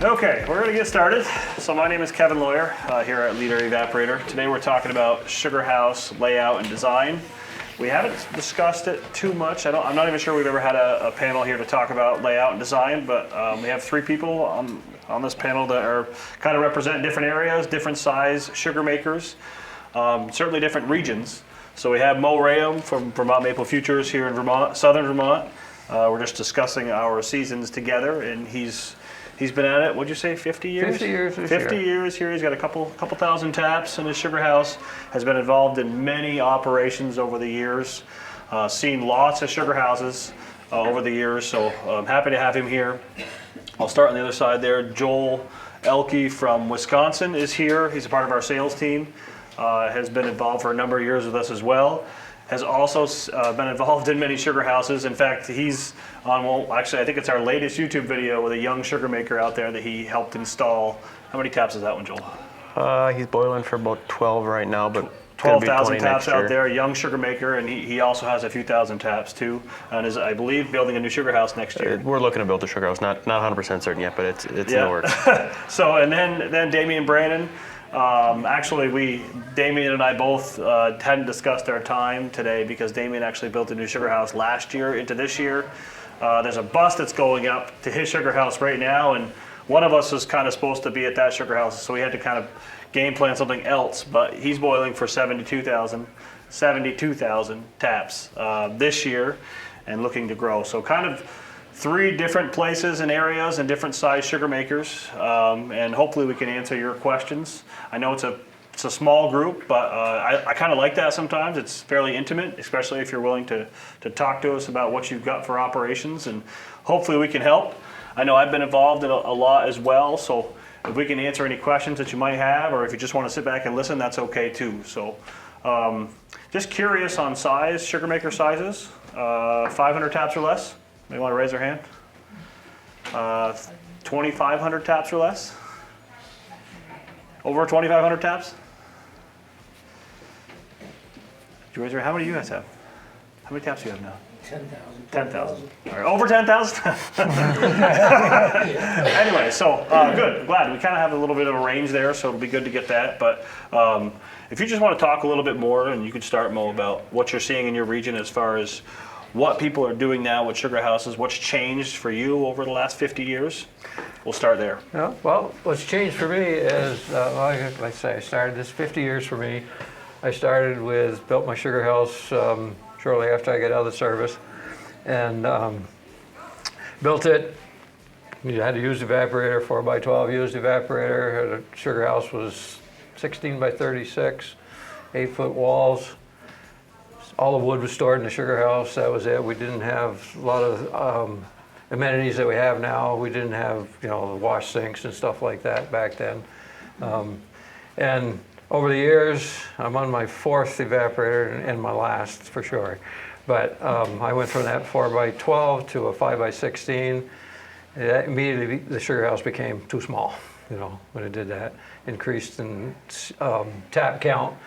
Okay, we're going to get started. So my name is Kevin Lawyer here at Leader Evaporator. Today we're talking about sugar house layout and design. We haven't discussed it too much. I'm not even sure we've ever had a panel here to talk about layout and design, but we have three people on this panel that are kind of represent different areas, different size sugar makers, certainly different regions. So we have Rheaume from Vermont Maple Futures here in Vermont, southern Vermont. We're just discussing our seasons together, and he's been at it, what'd you say, 50 years? 50 years this 50 year. years here. He's got a couple thousand taps in his sugar house, has been involved in many operations over the years, seen lots of sugar houses over the years, so I'm happy to have him here. I'll start on the other side there. Joel Oelke from Wisconsin is here. He's a part of our sales team, has been involved for a number of years with us as well. Has also been involved in many sugar houses. In fact, he's on, well, actually, I think it's our latest YouTube video with a young sugar maker out there that he helped install. How many taps is that one, Joel? He's boiling for about 12 right now, but 12,000 taps out there, a young sugar maker, and he also has a few thousand taps too, and is, I believe, building a new sugar house next year. We're looking to build a sugar house, not 100% certain yet, but it's in the works. So, and then Damian Branon. Actually, Damian and I both hadn't discussed our time today because Damian actually built a new sugar house last year into this year. There's a bus that's going up to his sugar house right now, and one of us is kind of supposed to be at that sugar house, so we had to kind of game plan something else, but he's boiling for 72,000 taps this year and looking to grow. So kind of three different places and areas and different size sugar makers, and hopefully we can answer your questions. I know it's a small group, but I kind of like that sometimes. It's fairly intimate, especially if you're willing to talk to us about what you've got for operations, and hopefully we can help. I know I've been involved in a lot as well, so if we can answer any questions that you might have, or if you just want to sit back and listen, that's okay too. So just curious on size, sugar maker sizes, 500 taps or less. Maybe want to raise their hand? 2,500 taps or less? Over 2,500 taps? Did you raise your hand? How many do you guys have? How many taps do you have now? 10,000. 10,000. All right, over 10,000? Anyway, so good. Glad. We kind of have a little bit of a range there, so it'll be good to get that. But if you just want to talk a little bit more, and you could start, Mo, about what you're seeing in your region as far as what people are doing now with sugar houses, what's changed for you over the last 50 years? We'll start there. Yeah, well, what's changed for me is, like I say, I started this 50 years for me. I built my sugar house shortly after I got out of the service, and built it. You had to use the evaporator, 4x12 used evaporator. The sugar house was 16 by 36, 8-foot walls. All the wood was stored in the sugar house. That was it. We didn't have a lot of amenities that we have now. We didn't have, the wash sinks and stuff like that back then. And over the years, I'm on my fourth evaporator and my last for sure. But I went from that 4x12 to a 5x16. Immediately, the sugar house became too small. When it did that, increased in tap count.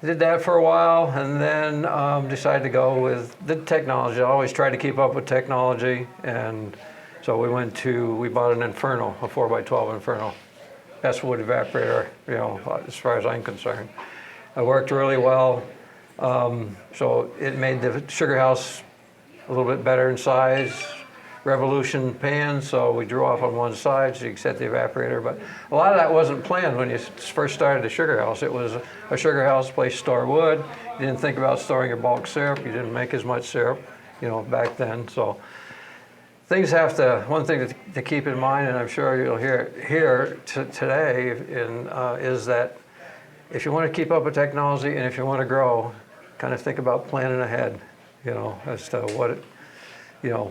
Did that for a while, and then decided to go with the technology. I always tried to keep up with technology, and so we bought an Inferno, a 4x12 Inferno. Best wood evaporator, as far as I'm concerned. It worked really well, so it made the sugar house a little bit better in size. Revolution pan, so we drew off on one side so you could set the evaporator, but a lot of that wasn't planned when you first started the sugar house. It was a sugar house place to store wood. You didn't think about storing your bulk syrup. You didn't make as much syrup, back then. So things one thing to keep in mind, and I'm sure you'll hear here today, is that if you want to keep up with technology and if you want to grow, kind of think about planning ahead, as to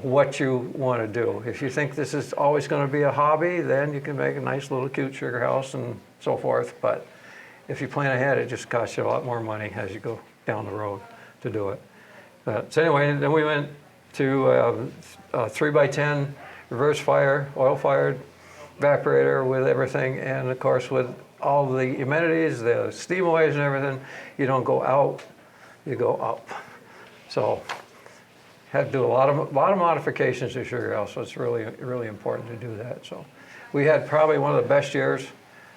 what you want to do. If you think this is always going to be a hobby, then you can make a nice little cute sugar house and so forth. But if you plan ahead, it just costs you a lot more money as you go down the road to do it. So anyway, then we went to a 3x10 reverse fire, oil-fired evaporator with everything, and of course with all the amenities, the steam waves and everything. You don't go out, you go up. So had to do a lot of modifications to sugar house, so it's really, really important to do that. So we had probably one of the best years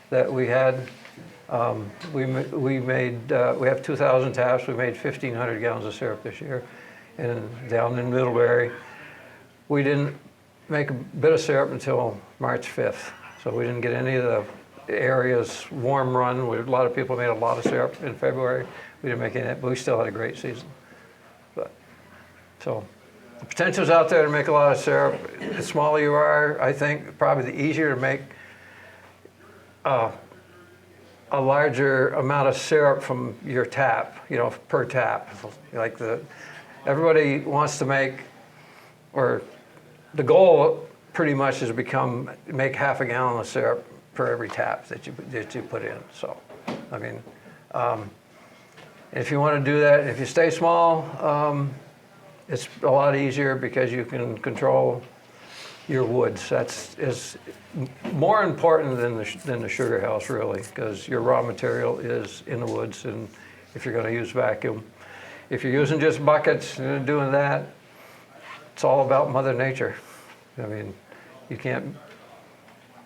that we had. We have 2,000 taps. We made 1,500 gallons of syrup this year, and down in Middlebury, we didn't make a bit of syrup until March 5th. So we didn't get any of the areas warm run. A lot of people made a lot of syrup in February. We didn't make any, but we still had a great season. But so the potential's out there to make a lot of syrup. The smaller you are, I think probably the easier to make a larger amount of syrup from your tap, per tap. Like everybody wants to make, or the goal pretty much is make half a gallon of syrup per every tap that you put in. So, I mean, if you want to do that, if you stay small, it's a lot easier because you can control your woods. Is more important than the sugar house, really, because your raw material is in the woods, and if you're going to use vacuum. If you're using just buckets and doing that, it's all about Mother Nature. I mean, you can't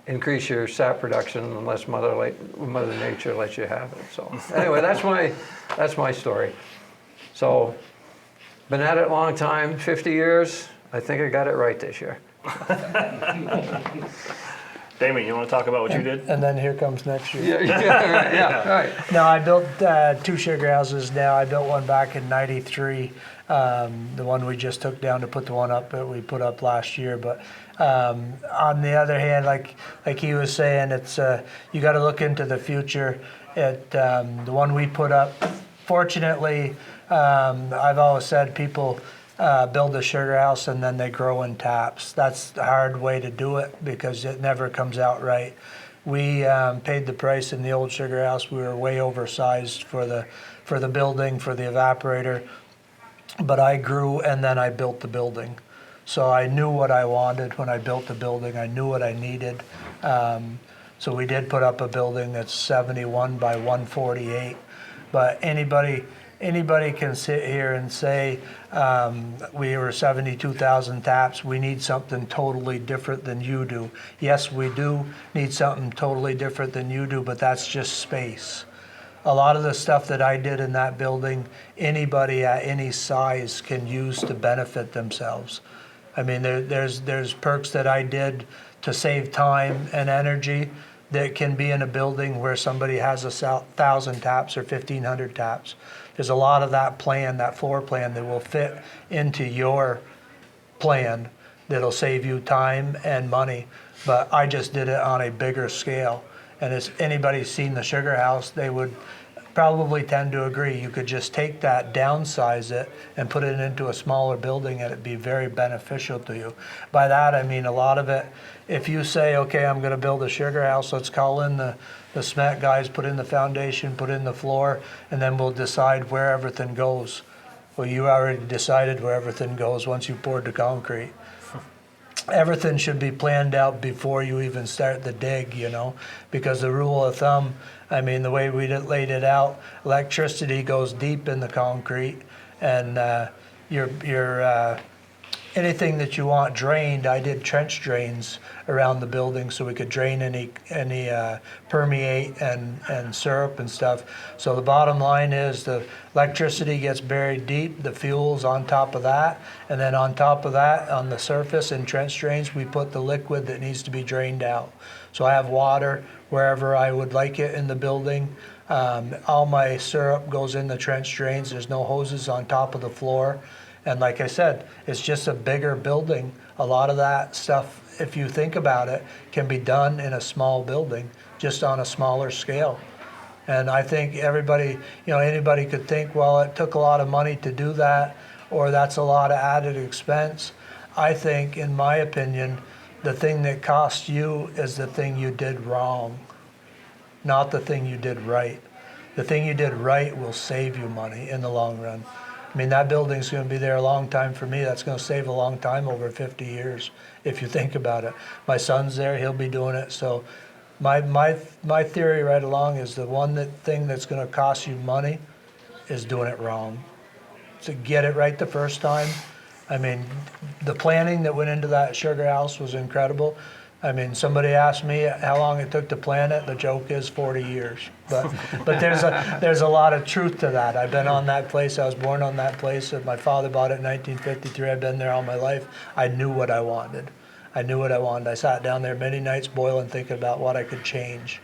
increase your sap production unless Mother Nature lets you have it. So anyway, that's my story. So been at it a long time, 50 years. I think I got it right this year. Damian, you want to talk about what you did? And then here comes next year. Yeah, right. No, I built 2 sugar houses now. I built one back in '93. The one we just took down to put the one up that we put up last year. But on the other hand, like he was saying, it's you got to look into the future. The one we put up, fortunately, I've always said people build a sugar house and then they grow in taps. That's the hard way to do it because it never comes out right. We paid the price in the old sugar house. We were way oversized for the building, for the evaporator. But I grew and then I built the building. So I knew what I wanted when I built the building. I knew what I needed. So we did put up a building that's 71 by 148. But anybody can sit here and say we were 72,000 taps. We need something totally different than you do. Yes, we do need something totally different than you do, but that's just space. A lot of the stuff that I did in that building, anybody at any size can use to benefit themselves. I mean, there's perks that I did to save time and energy that can be in a building where somebody has 1,000 taps or 1,500 taps. There's a lot of that plan, that floor plan that will fit into your plan that'll save you time and money. But I just did it on a bigger scale. And if anybody's seen the sugar house, they would probably tend to agree. You could just take that, downsize it, and put it into a smaller building, and it'd be very beneficial to you. By that, I mean a lot of it, if you say, okay, I'm going to build a sugar house, let's call in the cement guys, put in the foundation, put in the floor, and then we'll decide where everything goes. Well, you already decided where everything goes once you poured the concrete. Everything should be planned out before you even start the dig, because the rule of thumb, I mean, the way we laid it out, electricity goes deep in the concrete, and anything that you want drained, I did trench drains around the building so we could drain any permeate and syrup and stuff. So the bottom line is the electricity gets buried deep, the fuel's on top of that, and then on top of that, on the surface in trench drains, we put the liquid that needs to be drained out. So I have water wherever I would like it in the building. All my syrup goes in the trench drains. There's no hoses on top of the floor. And like I said, it's just a bigger building. A lot of that stuff, if you think about it, can be done in a small building, just on a smaller scale. And I think everybody, anybody could think, well, it took a lot of money to do that, or that's a lot of added expense. I think, in my opinion, the thing that cost you is the thing you did wrong, not the thing you did right. The thing you did right will save you money in the long run. I mean, that building's going to be there a long time for me. That's going to save a long time, over 50 years, if you think about it. My son's there, he'll be doing it. So my theory right along is the thing that's going to cost you money is doing it wrong. So get it right the first time. I mean, the planning that went into that sugar house was incredible. I mean, somebody asked me how long it took to plan it. The joke is 40 years. But there's a lot of truth to that. I've been on that place. I was born on that place. My father bought it in 1953. I've been there all my life. I knew what I wanted. I sat down there many nights boiling, thinking about what I could change.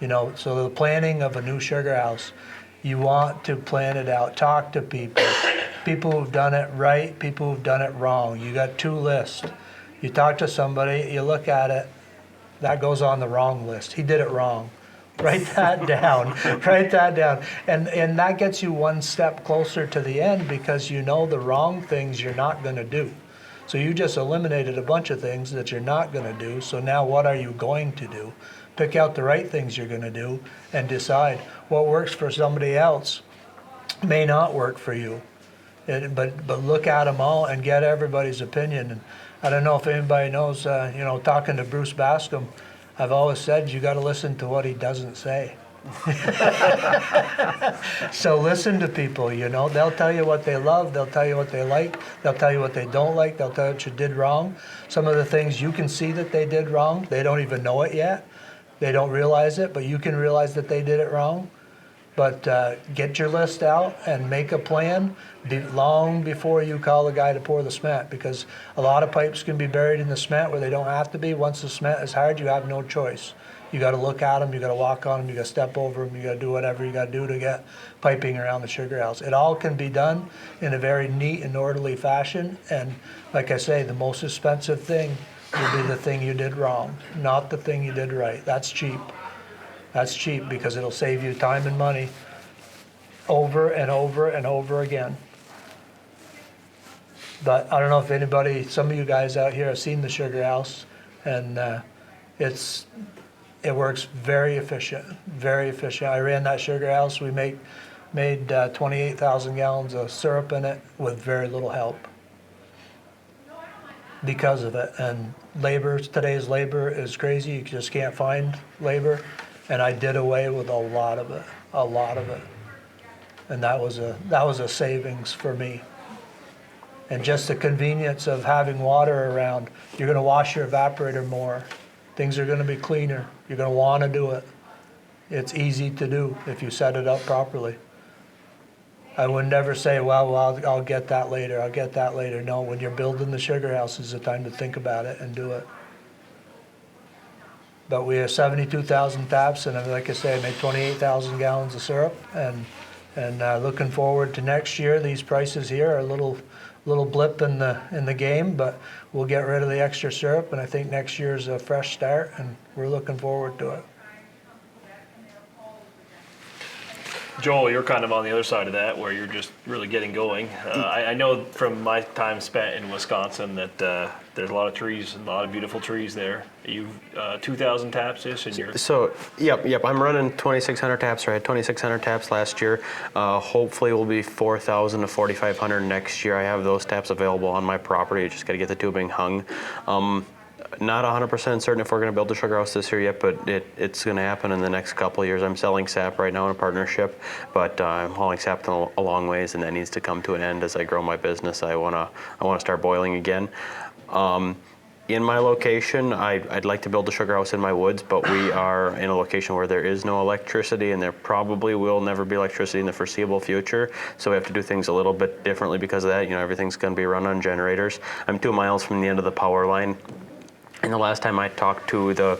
You know, so the planning of a new sugar house, you want to plan it out. Talk to people who've done it right, people who've done it wrong. You got 2 lists. You talk to somebody, you look at it, that goes on the wrong list. He did it wrong. Write that down. Write that down. And that gets you one step closer to the end, because you know the wrong things you're not going to do. So you just eliminated a bunch of things that you're not going to do. So now what are you going to do? Pick out the right things you're going to do and decide what works for somebody else may not work for you. But look at them all and get everybody's opinion. And I don't know if anybody knows, talking to Bruce Bascom, I've always said you got to listen to what he doesn't say. So listen to people, they'll tell you what they love, they'll tell you what they like, they'll tell you what they don't like, they'll tell you what you did wrong. Some of the things you can see that they did wrong, they don't even know it yet. They don't realize it, but you can realize that they did it wrong. But get your list out and make a plan long before you call the guy to pour the cement, because a lot of pipes can be buried in the cement where they don't have to be. Once the cement is hard, you have no choice. You got to look at them, you got to walk on them, you got to step over them, you got to do whatever you got to do to get piping around the sugar house. It all can be done in a very neat and orderly fashion. And like I say, the most expensive thing will be the thing you did wrong, not the thing you did right. That's cheap. That's cheap because it'll save you time and money over and over and over again. But I don't know if some of you guys out here have seen the sugar house, and it works very efficient, very efficient. I ran that sugar house. We made 28,000 gallons of syrup in it with very little help because of it. And today's labor is crazy. You just can't find labor. And I did away with a lot of it. And that was a savings for me. And just the convenience of having water around. You're going to wash your evaporator more. Things are going to be cleaner. You're going to want to do it. It's easy to do if you set it up properly. I would never say, well, I'll get that later. I'll get that later. No, when you're building the sugar house is the time to think about it and do it. But we have 72,000 taps, and like I say, I made 28,000 gallons of syrup. And looking forward to next year. These prices here are a little blip in the game, but we'll get rid of the extra syrup, and I think next year's a fresh start, and we're looking forward to it. Joel, you're kind of on the other side of that, where you're just really getting going. I know from my time spent in Wisconsin that there's a lot of trees, a lot of beautiful trees there. You've 2,000 taps-ish, and you're... So, yep. I'm running 2,600 taps. I had 2,600 taps last year. Hopefully we'll be 4,000 to 4,500 next year. I have those taps available on my property. I just got to get the tubing hung. Not 100% certain if we're going to build a sugar house this year yet, but it's going to happen in the next couple of years. I'm selling sap right now in a partnership, but I'm hauling sap a long ways, and that needs to come to an end as I grow my business. I want to start boiling again. In my location, I'd like to build a sugar house in my woods, but we are in a location where there is no electricity, and there probably will never be electricity in the foreseeable future. So we have to do things a little bit differently because of that. Everything's going to be run on generators. I'm 2 miles from the end of the power line. And the last time I talked to the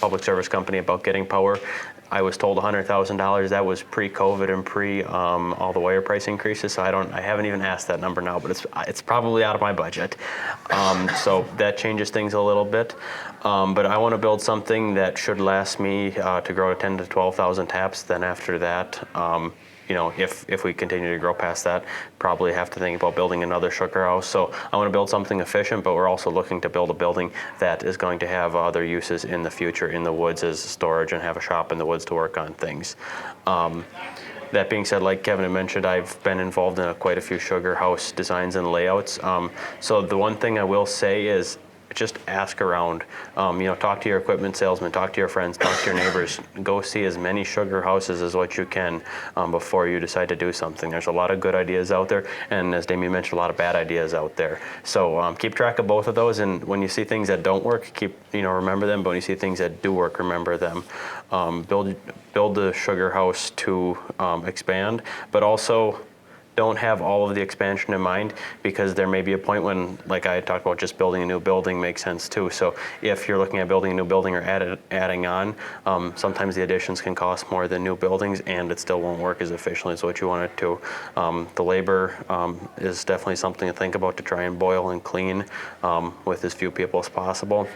public service company about getting power, I was told $100,000. That was pre-COVID and pre all the wire price increases. So I haven't even asked that number now, but it's probably out of my budget. So that changes things a little bit. But I want to build something that should last me to grow to 10 to 12,000 taps. Then after that, if we continue to grow past that, probably have to think about building another sugar house. So I want to build something efficient, but we're also looking to build a building that is going to have other uses in the future in the woods as storage, and have a shop in the woods to work on things. That being said, like Kevin had mentioned, I've been involved in quite a few sugar house designs and layouts. So the one thing I will say is, just ask around. Talk to your equipment salesman, talk to your friends, talk to your neighbors. Go see as many sugar houses as what you can before you decide to do something. There's a lot of good ideas out there, and as Damian mentioned, a lot of bad ideas out there. So keep track of both of those, and when you see things that don't work, remember them. But when you see things that do work, remember them. Build the sugar house to expand, but also don't have all of the expansion in mind, because there may be a point when, like I talked about, just building a new building makes sense too. So if you're looking at building a new building or adding on, sometimes the additions can cost more than new buildings, and it still won't work as efficiently as what you want it to. The labor is definitely something to think about, to try and boil and clean with as few people as possible.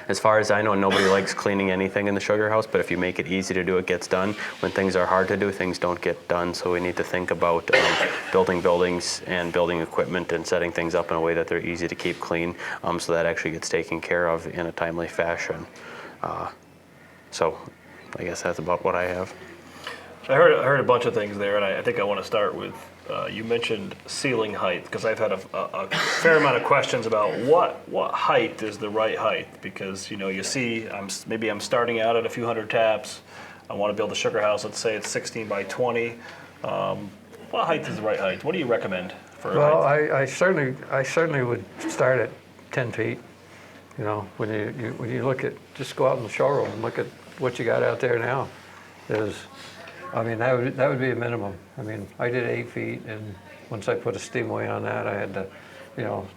As far as I know, nobody likes cleaning anything in the sugar house, but if you make it easy to do, it gets done. When things are hard to do, things don't get done. So we need to think about building buildings and building equipment and setting things up in a way that they're easy to keep clean, so that actually gets taken care of in a timely fashion. So I guess that's about what I have. I heard a bunch of things there, and I think I want to start with, you mentioned ceiling height, because I've had a fair amount of questions about what height is the right height, because you see maybe I'm starting out at a few hundred taps. I want to build a sugar house. Let's say it's 16 by 20. What height is the right height? What do you recommend for Well, height? I certainly would start at 10 feet. When you look at, just go out in the showroom and look at what you got out there now. That would be a minimum. I did 8 feet, and once I put a steamway on that, I had to,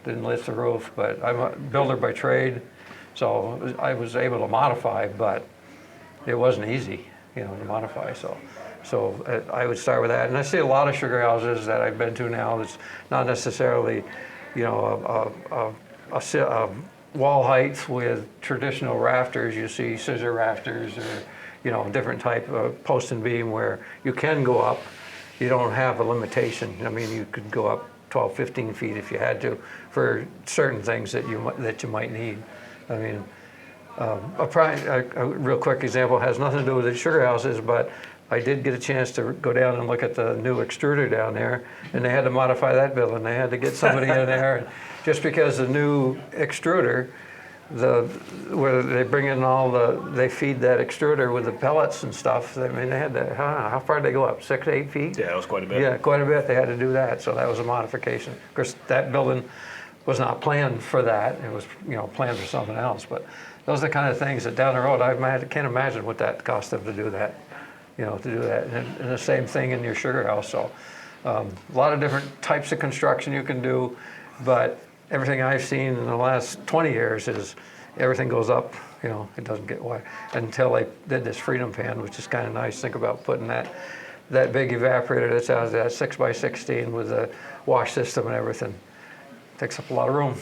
didn't lift the roof. But I'm a builder by trade, so I was able to modify, but it wasn't easy, to modify. So I would start with that, and I see a lot of sugar houses that I've been to now. It's not necessarily, a wall height with traditional rafters. You see scissor rafters or different type of post and beam where you can go up. You don't have a limitation. You could go up 12, 15 feet if you had to for certain things that you might need. A real quick example has nothing to do with the sugar houses, but I did get a chance to go down and look at the new extruder down there, and they had to modify that building. They had to get somebody in there, and just because the new extruder, where they bring in they feed that extruder with the pellets and stuff. They had to, how far did they go up? 6, 8 feet? Yeah, it was quite a bit. Yeah, quite a bit. They had to do that, so that was a modification. Of course, that building was not planned for that. It was, planned for something else. But those are the kind of things that down the road, can't imagine what that cost them to do that. And the same thing in your sugar house. So a lot of different types of construction you can do, but everything I've seen in the last 20 years is everything goes up, it doesn't get wide. Until they did this Freedom Pan, which is kind of nice. Think about putting that big evaporator that's out there, 6 by 16 with a wash system and everything. Takes up a lot of room.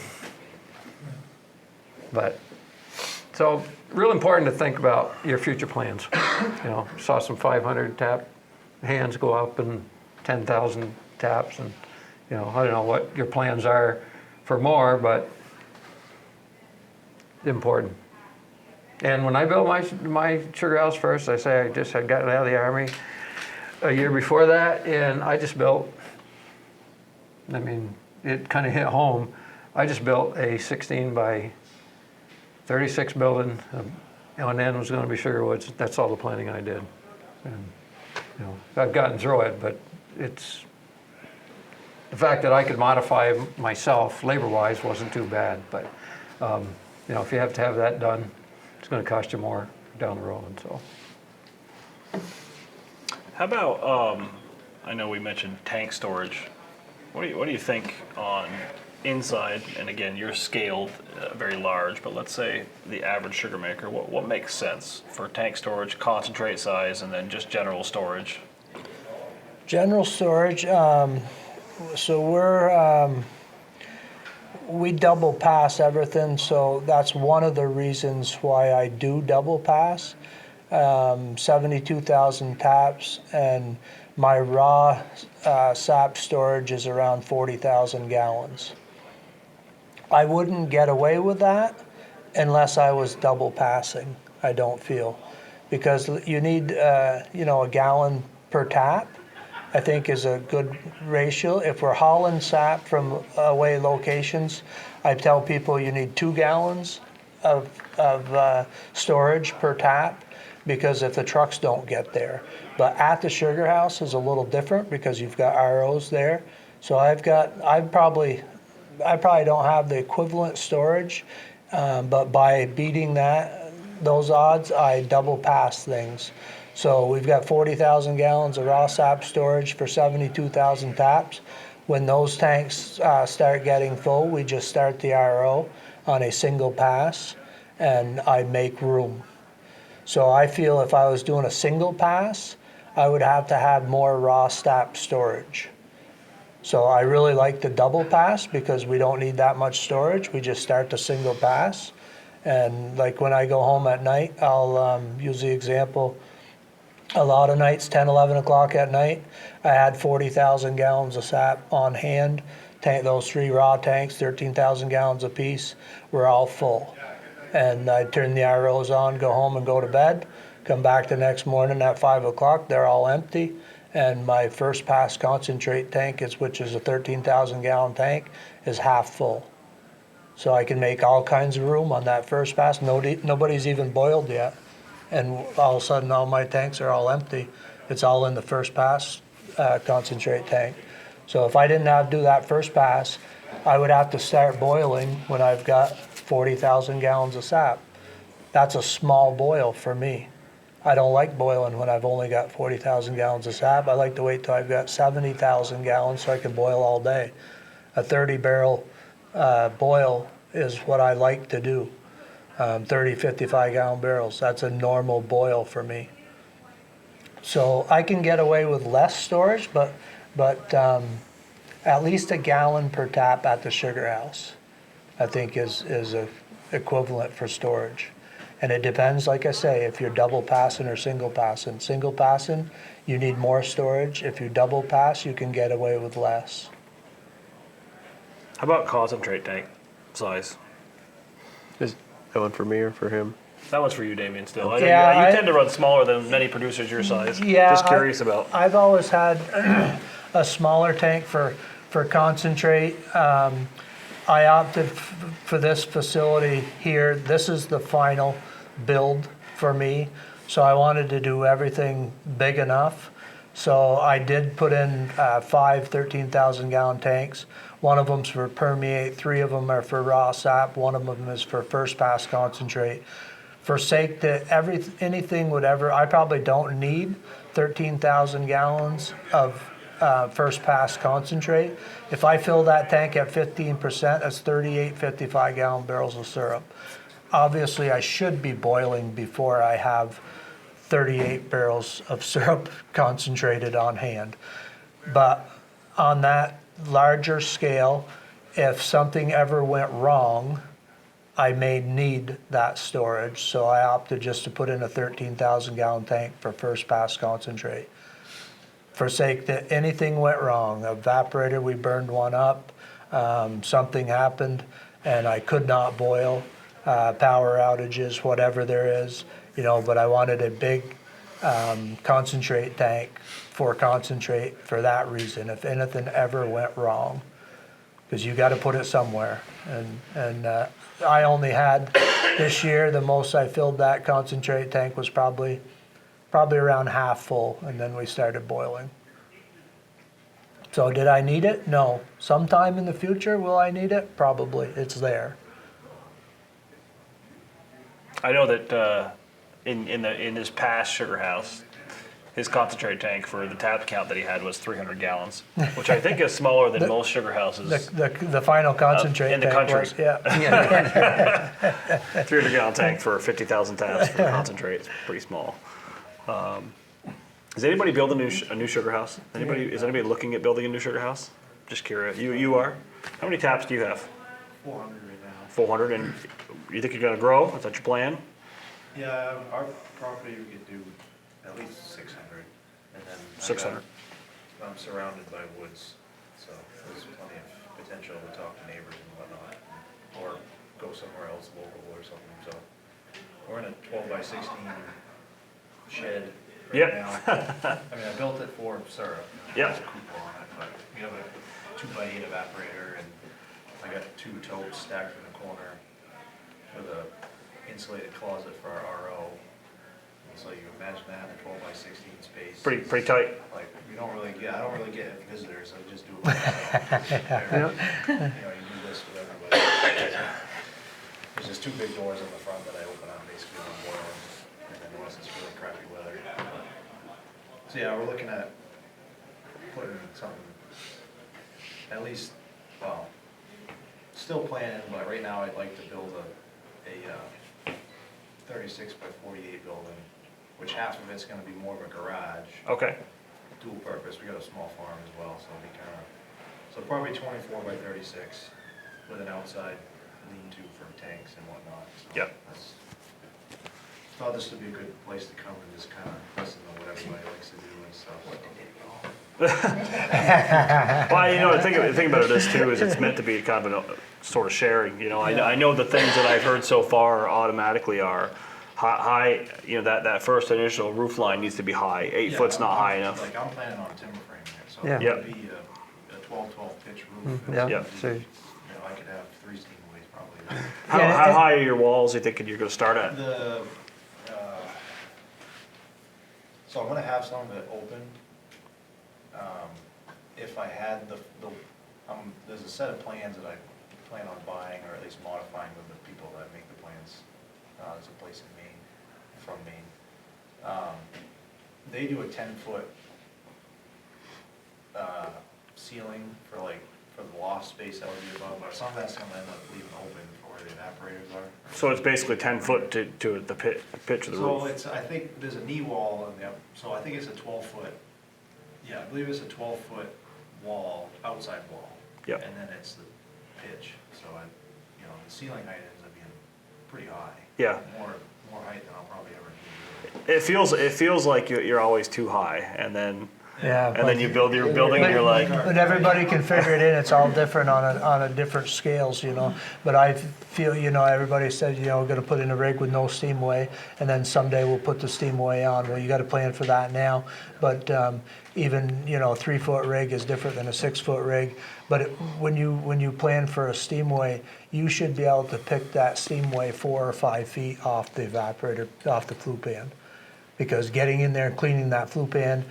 So real important to think about your future plans. Saw some 500 tap hands go up and 10,000 taps, and I don't know what your plans are for more, but important. And when I built my sugar house first, I say I just had gotten out of the Army a year before that, and I just built, it kind of hit home. I just built a 16 by 36 building, and then it was going to be sugar woods. That's all the planning I did. And, I've gotten through it, but it's the fact that I could modify myself labor-wise wasn't too bad. But if you have to have that done, it's going to cost you more down the road. So, How about, I know we mentioned tank storage. What do you think on inside? And again, you're scaled very large, but let's say the average sugar maker, what makes sense for tank storage, concentrate size, and then just general storage? General storage, so we double pass everything, so that's one of the reasons why I do double pass. 72,000 taps, and my raw sap storage is around 40,000 gallons. I wouldn't get away with that unless I was double passing, I don't feel. Because you need, a gallon per tap, I think is a good ratio. If we're hauling sap from away locations, I tell people you need 2 gallons of storage per tap, because if the trucks don't get there. But at the sugar house is a little different because you've got ROs there. So I probably don't have the equivalent storage, but by beating those odds, I double pass things. So we've got 40,000 gallons of raw sap storage for 72,000 taps. When those tanks start getting full, we just start the RO on a single pass, and I make room. So I feel if I was doing a single pass, I would have to have more raw sap storage. So I really like the double pass because we don't need that much storage. We just start the single pass. And like when I go home at night, I'll use the example, a lot of nights, 10, 11 o'clock at night, I had 40,000 gallons of sap on hand. Those 3 raw tanks, 13,000 gallons apiece, were all full. And I'd turn the ROs on, go home and go to bed, come back the next morning at 5 o'clock, they're all empty. And my first pass concentrate tank, which is a 13,000 gallon tank, is half full. So I can make all kinds of room on that first pass. Nobody's even boiled yet. And all of a sudden all my tanks are all empty. It's all in the first pass concentrate tank. So if I didn't have to do that first pass, I would have to start boiling when I've got 40,000 gallons of sap. That's a small boil for me. I don't like boiling when I've only got 40,000 gallons of sap. I like to wait till I've got 70,000 gallons so I can boil all day. A 30 barrel boil is what I like to do. 30, 55 gallon barrels. That's a normal boil for me. So I can get away with less storage, but at least a gallon per tap at the sugar house, I think is a equivalent for storage. And it depends, like I say, if you're double passing or single passing. Single passing, you need more storage. If you double pass, you can get away with less. How about concentrate tank size? Is that one for me or for him? That one's for you, Damian, still. I know Yeah, you tend to run smaller than many producers your size. Yeah, Just curious about. I've always had a smaller tank for concentrate. I opted for this facility here. This is the final build for me. So I wanted to do everything big enough. So I did put in 5 13,000 gallon tanks. One of them's for permeate, 3 of them are for raw sap, 1 of them is for first pass concentrate. For sake that anything would ever, I probably don't need 13,000 gallons of first pass concentrate. If I fill that tank at 15%, that's 38 55 gallon barrels of syrup. Obviously I should be boiling before I have 38 barrels of syrup concentrated on hand. But on that larger scale, if something ever went wrong, I may need that storage. So I opted just to put in a 13,000 gallon tank for first pass concentrate. For sake that anything went wrong, evaporator, we burned one up, something happened and I could not boil, power outages, whatever there is, but I wanted a big concentrate tank for concentrate for that reason, if anything ever went wrong, because you got to put it somewhere. And I only had this year, the most I filled that concentrate tank was probably around half full, and then we started boiling. So did I need it? No. Sometime in the future, will I need it? Probably. It's there. I know that in his past sugar house, his concentrate tank for the tap count that he had was 300 gallons, which I think is smaller than most sugar houses The final concentrate in the tank country. was, yeah. 300 gallon tank for 50,000 taps for concentrate. It's pretty small. Is anybody building a new sugar house? Is anybody looking at building a new sugar house? Just curious. You are? How many taps do you have? 400 right now. 400, and you think you're going to grow? Is that your plan? Yeah, our property we could do at least 600, and then 600. I'm surrounded by woods, so there's plenty of potential to talk to neighbors and whatnot, or go somewhere else local or something. So we're in a 12 by 16 shed right Yep. now. I mean, I built it for syrup. Yep. There's a cupola on it, but we have a 2x8 evaporator, and I got 2 totes stacked in the corner with a insulated closet for our RO. And so you imagine that in a 12x16 space. Pretty tight. Like, I don't really get visitors, I just do it myself. You know, you do this with everybody. There's just 2 big doors on the front that I open up basically when I'm boiling, and then once it's really crappy weather. So yeah, we're looking at putting something, at least, well, still planning, but right now I'd like to build a 36 by 48 building, which half of it's gonna be more of a garage, Okay. dual purpose. We got a small farm as well, so it'll be so probably 24 by 36 with an outside lean-to for tanks and whatnot. So Yep. thought this would be a good place to come and just kind of listen to what everybody likes to do and stuff. Well, you know, the thing about it is too is it's meant to be kind of a sort of sharing. You know, I know the things that I've heard so far automatically are high. You know, that first initial roof line needs to be high. 8 foot's not high enough. Like I'm planning on timber framing it, so Yeah. it would be a 12 pitch roof. Yeah, Yeah. so, You know, I could have 3 steamways probably. How high are your walls? You think you're going to start at? So I'm gonna have some of it open. If I had there's a set of plans that I plan on buying, or at least modifying with the people that make the plans. There's a place in Maine, from Maine. They do a 10-foot ceiling for the loft space that would be above, but some of that's gonna end up leaving open for where the evaporators are. So it's basically 10 foot to the pitch of the So roof. it's, I think there's a knee wall on the, so I think it's a 12-foot, yeah, I believe it's a 12-foot wall, outside wall. Yep. And then it's the pitch, so the ceiling height ends up being pretty high. Yeah. More height than I'll probably ever need. It feels like you're always too high, and then Yeah. you build your building and you're like, But everybody can figure it in, it's all different on a different scales, you know. But I feel, everybody said, we're gonna put in a rig with no steamway, and then someday we'll put the steamway on. Well, you gotta plan for that now. But even, a 3-foot rig is different than a 6-foot rig. But when you plan for a steamway, you should be able to pick that steamway 4 or 5 feet off the evaporator, off the flue pan. Because getting in there and cleaning that flue pan,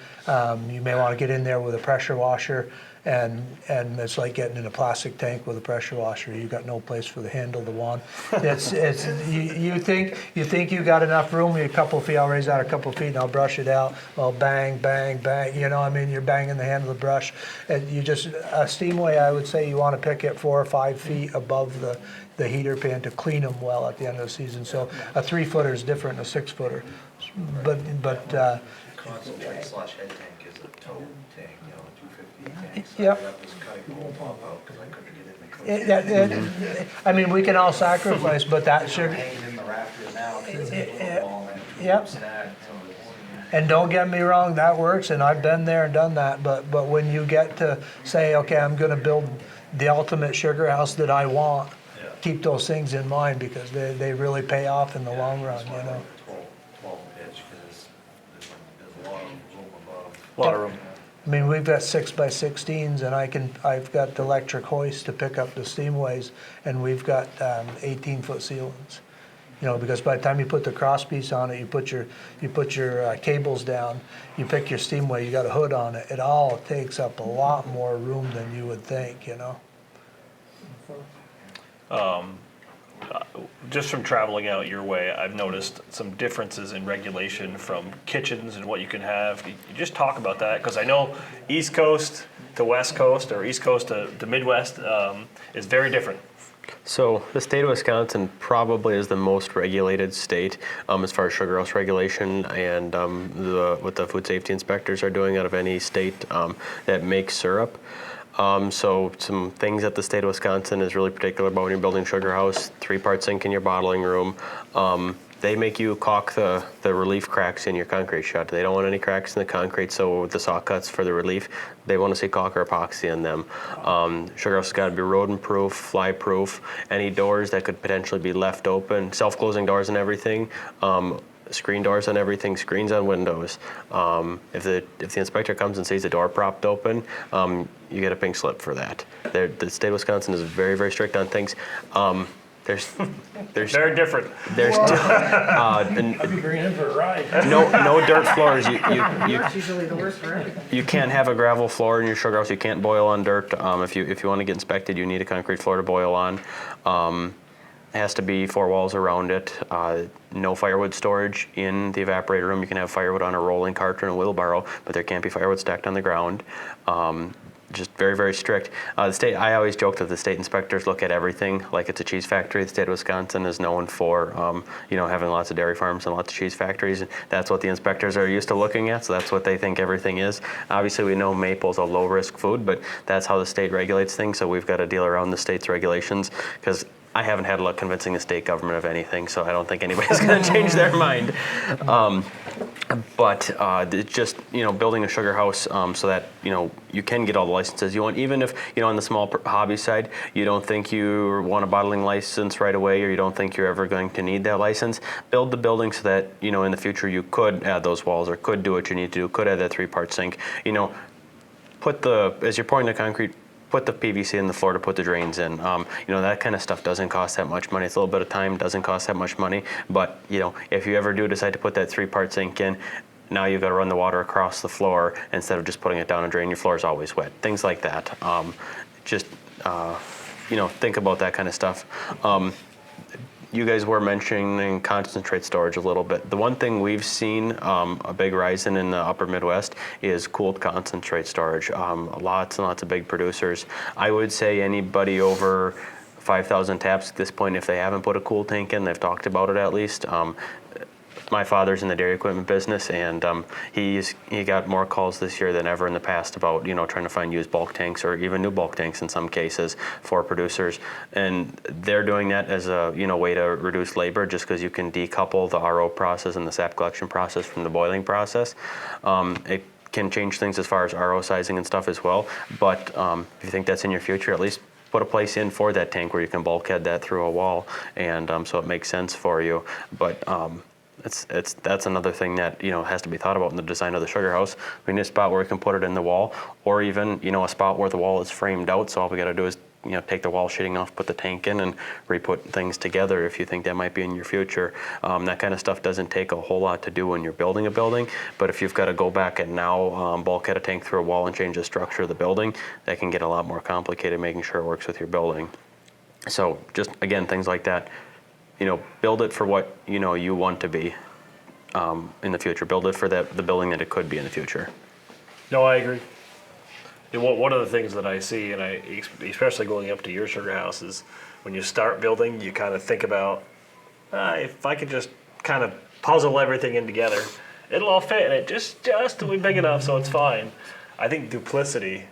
you may want to get in there with a pressure washer, and it's like getting in a plastic tank with a pressure washer. You got no place for the handle to wand. You think you got enough room? You're a couple of feet. I'll raise that a couple of feet and I'll brush it out. Well, bang, bang, bang. You're banging the handle of the brush. And a steamway, I would say you want to pick it 4 or 5 feet above the heater pan to clean them well at the end of the season. So a 3-footer is different than a 6-footer. But Concentrate slash head tank is a tow tank, a 250 tank. So Yep. I got this cutting pole pop out because I couldn't get in the coach. I mean, we can all sacrifice, but that should. Hanging in the rafters now because it's a little wall and Yep. snag. And don't get me wrong, that works, and I've been there and done that. But when you get to say, okay, I'm going to build the ultimate sugar house that I want, keep those things in mind because they really pay off in the long run. 12 pitch because there's a lot of room above. a lot of room. I mean, we've got 6x16s, and I've got the electric hoist to pick up the steamways, and we've got 18-foot ceilings. Because by the time you put the cross piece on it, you put your cables down, you pick your steamway, you got a hood on it. It all takes up a lot more room than you would think. Just from traveling out your way, I've noticed some differences in regulation from kitchens and what you can have. Can you just talk about that? Because I know East Coast to West Coast or East Coast to Midwest is very different. So the state of Wisconsin probably is the most regulated state as far as sugar house regulation and what the food safety inspectors are doing out of any state that makes syrup. So some things that the state of Wisconsin is really particular about when you're building sugar house: 3-part sink in your bottling room. They make you caulk the relief cracks in your concrete shut. They don't want any cracks in the concrete, so with the saw cuts for the relief, they want to see caulk or epoxy in them. Sugar house has got to be rodent-proof, fly-proof. Any doors that could potentially be left open, self-closing doors and everything, screen doors on everything, screens on windows. If the inspector comes and sees the door propped open, you get a pink slip for that. The state of Wisconsin is very, very strict on things. There's Very different. there's I'd be bringing him for a ride. no dirt floors. That's usually the worst for everything. You can't have a gravel floor in your sugar house. You can't boil on dirt. If you want to get inspected, you need a concrete floor to boil on. It has to be 4 walls around it. No firewood storage in the evaporator room. You can have firewood on a rolling cart or in a wheelbarrow, but there can't be firewood stacked on the ground. Just very, very strict. The state, I always joke that the state inspectors look at everything like it's a cheese factory. The state of Wisconsin is known for, having lots of dairy farms and lots of cheese factories. That's what the inspectors are used to looking at, so that's what they think everything is. Obviously, we know maple's a low-risk food, but that's how the state regulates things, so we've got to deal around the state's regulations, because I haven't had luck convincing the state government of anything, so I don't think anybody's going to change their mind. But it's just, building a sugar house so that, you can get all the licenses you want. Even if, on the small hobby side, you don't think you want a bottling license right away, or you don't think you're ever going to need that license, build the building so that, in the future you could add those walls or could do what you need to do, could add that 3-part sink. As you're pouring the concrete, put the PVC in the floor to put the drains in. That kind of stuff doesn't cost that much money. It's a little bit of time, doesn't cost that much money. But, if you ever do decide to put that 3-part sink in, now you've got to run the water across the floor instead of just putting it down a drain. Your floor is always wet. Things like that. Think about that kind of stuff. You guys were mentioning concentrate storage a little bit. The one thing we've seen a big rise in the upper Midwest is cooled concentrate storage. Lots and lots of big producers. I would say anybody over 5,000 taps at this point, if they haven't put a cool tank in, they've talked about it at least. My father's in the dairy equipment business, and he got more calls this year than ever in the past about trying to find used bulk tanks or even new bulk tanks in some cases for producers, and they're doing that as a way to reduce labor, just because you can decouple the RO process and the sap collection process from the boiling process. It can change things as far as RO sizing and stuff as well, but if you think that's in your future, at least put a place in for that tank where you can bulkhead that through a wall, and so it makes sense for you. But that's another thing that has to be thought about in the design of the sugar house. We need a spot where we can put it in the wall, or even a spot where the wall is framed out. So all we got to do is take the wall sheeting off, put the tank in, and re-put things together. If you think that might be in your future, that kind of stuff doesn't take a whole lot to do when you're building a building. But if you've got to go back and now bulkhead a tank through a wall and change the structure of the building, that can get a lot more complicated, making sure it works with your building. So just again, things like that. Build it for what you want to be in the future. Build it for the building that it could be in the future. No, I agree. One of the things that I see, and especially going up to your sugar house, is when you start building, you kind of think about, if I could just kind of puzzle everything in together, it'll all fit, and it just will be big enough, so it's fine. I think duplicity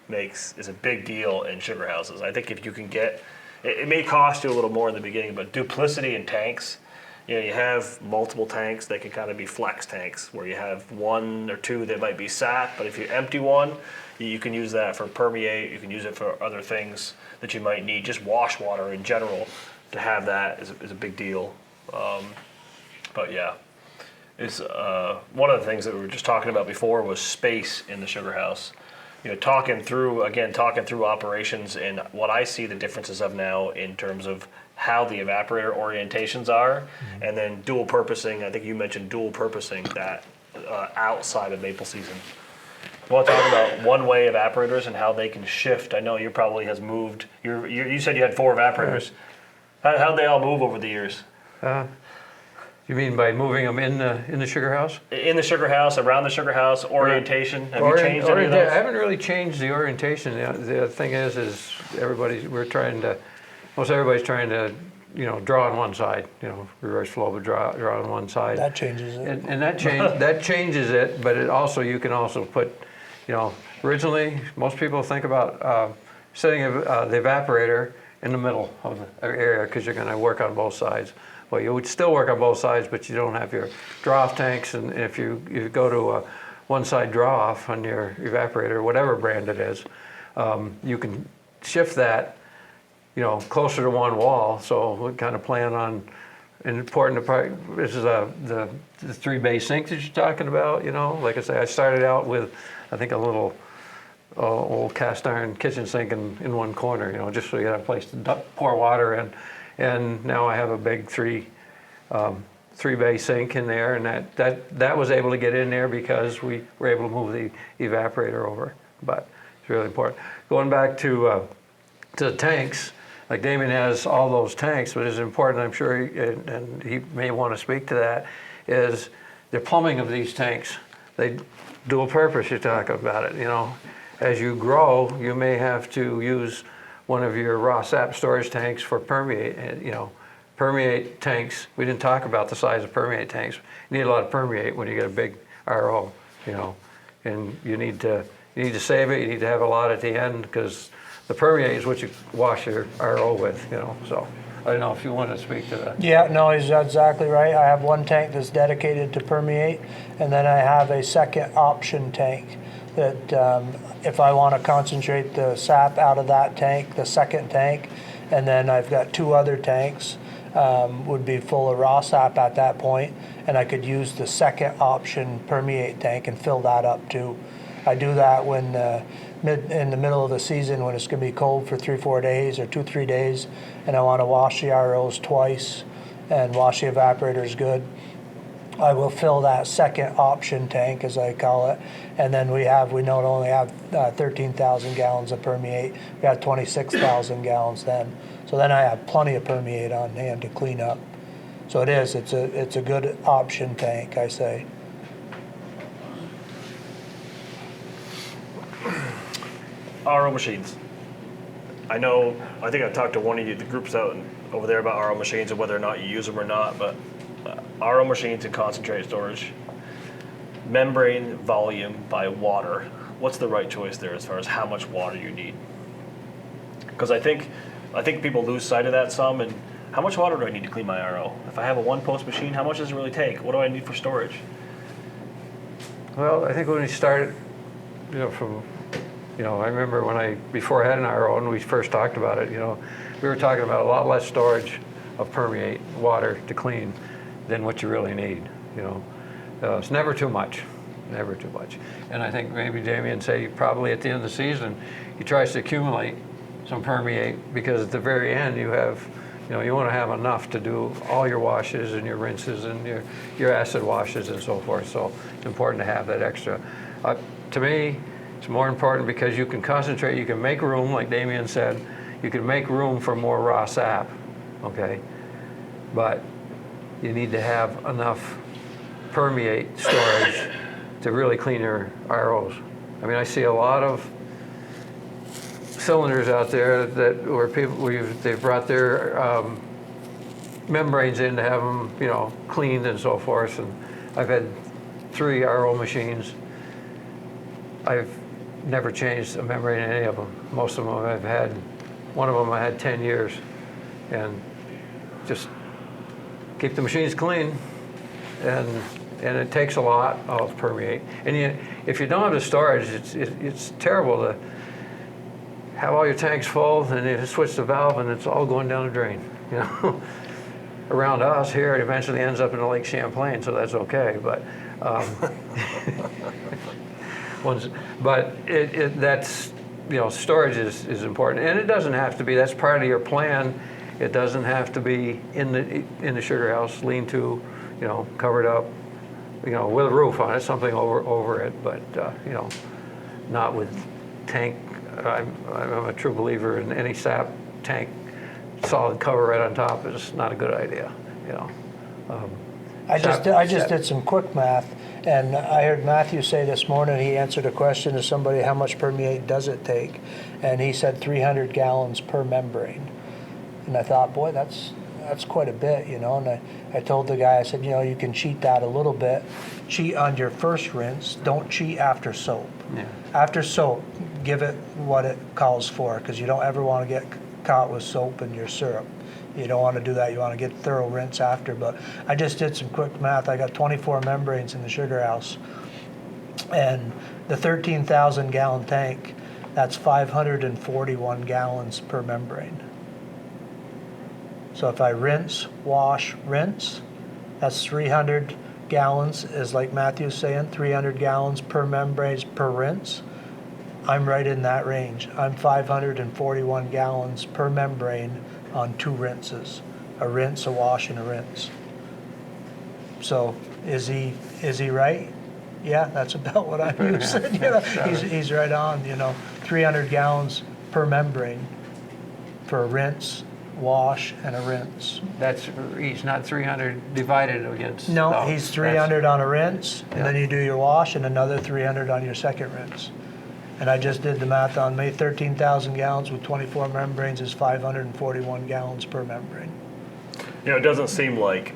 is a big deal in sugar houses. I think if you can get, it may cost you a little more in the beginning, but duplicity in tanks, you have multiple tanks that can kind of be flex tanks, where you have 1 or 2 that might be sat, but if you empty one, you can use that for permeate, you can use it for other things that you might need. Just wash water in general, to have that is a big deal. But yeah, it's one of the things that we were just talking about before was space in the sugar house. Talking through operations and what I see the differences of now in terms of how the evaporator orientations are, and then dual purposing. I think you mentioned dual purposing that outside of maple season. You want to talk about one-way evaporators and how they can shift? I know you probably has moved. You said you had 4 evaporators. How'd they all move over the years? You mean by moving them in the sugar house? In the sugar house, around the sugar house, orientation. Have you changed any of those? I haven't really changed the orientation. The thing is most everybody's trying to, draw on one side. Reverse flow, but draw on one side. That changes it. And that changes it. But you can also put, originally most people think about setting the evaporator in the middle of the area because you're going to work on both sides. Well, you would still work on both sides, but you don't have your draw-off tanks, and if you go to a one-side draw-off on your evaporator, whatever brand it is, you can shift that, closer to one wall. So we kind of plan on and important to this is the 3-bay sink that you're talking about. You know, like I say, I started out with I think a little old cast iron kitchen sink in one corner. You know, just so you had a place to pour water in, and now I have a big 3-bay sink in there, and that was able to get in there because we were able to move the evaporator over. But it's really important. Going back to the tanks, like Damian has all those tanks, but it's important, I'm sure, and he may want to speak to that, is the plumbing of these tanks. They dual purpose, you're talking about it, you know. As you grow, you may have to use one of your raw sap storage tanks for permeate, you know. Permeate tanks, we didn't talk about the size of permeate tanks. You need a lot of permeate when you get a big RO, you know, and you need to save it, you need to have a lot at the end, because the permeate is what you wash your RO with, you know, so. I don't know if you want to speak to that. Yeah, no, he's exactly right. I have one tank that's dedicated to permeate, and then I have a second option tank that if I want to concentrate the sap out of that tank, the second tank, and then I've got 2 other tanks would be full of raw sap at that point, and I could use the second option permeate tank and fill that up too. I do that when in the middle of the season when it's going to be cold for 3-4 days or 2-3 days, and I want to wash the ROs twice and wash the evaporators good. I will fill that second option tank, as I call it, and then we not only have 13,000 gallons of permeate, we have 26,000 gallons then. So then I have plenty of permeate on hand to clean up. So it's a good option tank, I say. RO machines. I think I talked to one of the groups over there about RO machines and whether or not you use them or not, but RO machines and concentrate storage, membrane volume by water. What's the right choice there as far as how much water you need? Because I think people lose sight of that some, and how much water do I need to clean my RO? If I have a 1-post machine, how much does it really take? What do I need for storage? Well, I think when we started, you know, I remember before I had an RO and we first talked about it, you know, we were talking about a lot less storage of permeate water to clean than what you really need, you know. It's never too much, never too much. And I think maybe Damian say probably at the end of the season, he tries to accumulate some permeate, because at the very end you have, you know, you want to have enough to do all your washes and your rinses and your acid washes and so forth. So it's important to have that extra. To me, it's more important because you can concentrate, you can make room, like Damian said, you can make room for more raw sap, okay? But you need to have enough permeate storage to really clean your ROs. I mean, I see a lot of cylinders out there where they've brought their membranes in to have them, you know, cleaned and so forth. And I've had 3 RO machines. I've never changed a membrane in any of them. Most of them I've had. One of them I had 10 years, and just keep the machines clean, and it takes a lot of permeate. And if you don't have the storage, it's terrible to have all your tanks full and you switch the valve and it's all going down the drain. You know, around us here, it eventually ends up in the Lake Champlain, so that's okay. But that's, you know, storage is important, and it doesn't have to be. That's part of your plan. It doesn't have to be in the sugar house, lean-to, you know, covered up, you know, with a roof on it, something over it, but you know, not with tank. I'm a true believer in any sap tank, solid cover right on top is not a good idea, you know. I just did some quick math, and I heard Matthew say this morning, he answered a question to somebody, how much permeate does it take? And he said 300 gallons per membrane. And I thought, boy, that's quite a bit, you know. And I told the guy, I said, you know, you can cheat that a little bit. Cheat on your first rinse, don't cheat after soap. Yeah. After soap, give it what it calls for, because you don't ever want to get caught with soap in your syrup. You don't want to do that. You want to get thorough rinse after. But I just did some quick math. I got 24 membranes in the sugar house, and the 13,000 gallon tank, that's 541 gallons per membrane. So if I rinse, wash, rinse, that's 300 gallons, is like Matthew's saying, 300 gallons per membrane per rinse. I'm right in that range. I'm 541 gallons per membrane on 2 rinses, a rinse, a wash, and a rinse. So is he right? Yeah, that's about what I'm using. You know, he's right on. 300 gallons per membrane for a rinse, wash, and a rinse. That's, he's not 300 divided against. No, he's 300 on a rinse, and Yeah. then you do your wash, and another 300 on your second rinse. And I just did the math on me. 13,000 gallons with 24 membranes is 541 gallons per membrane. It doesn't seem like